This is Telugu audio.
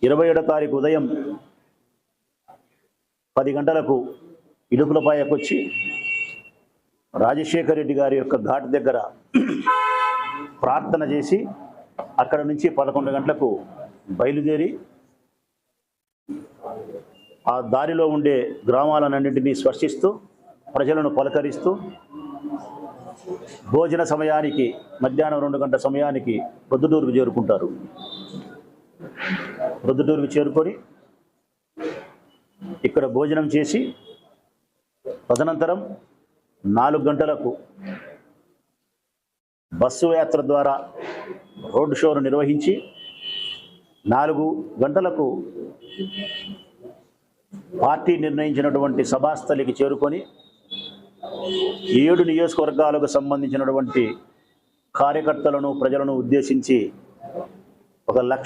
27వ తారీఖు ఉదయం 10 గంటలకు ఇడుపులపాయకు వచ్చి రాజశేఖర రెడ్డి గారి యొక్క ఘాట్ దగ్గర ప్రార్థన చేసి అక్కడ నుంచి 11 గంటలకు బయలుదేరి ఆ దారిలో ఉండే గ్రామాలన్నింటినీ స్పర్శిస్తూ ప్రజలను పలకరిస్తూ భోజన సమయానికి మధ్యాహ్నం 2 గంటల సమయానికి ప్రొద్దుటూరుకు చేరుకుంటారు. ప్రొద్దుటూరుకు చేరుకొని ఇక్కడ భోజనం చేసి తదనంతరం 4 గంటలకు బస్సు యాత్ర ద్వారా రోడ్ షోను నిర్వహించి 4 గంటలకు పార్టీ నిర్ణయించినటువంటి సభాస్థలికి చేరుకొని 7 నియోజకవర్గాలకు సంబంధించినటువంటి కార్యకర్తలను ప్రజలను ఉద్దేశించి 1,00,000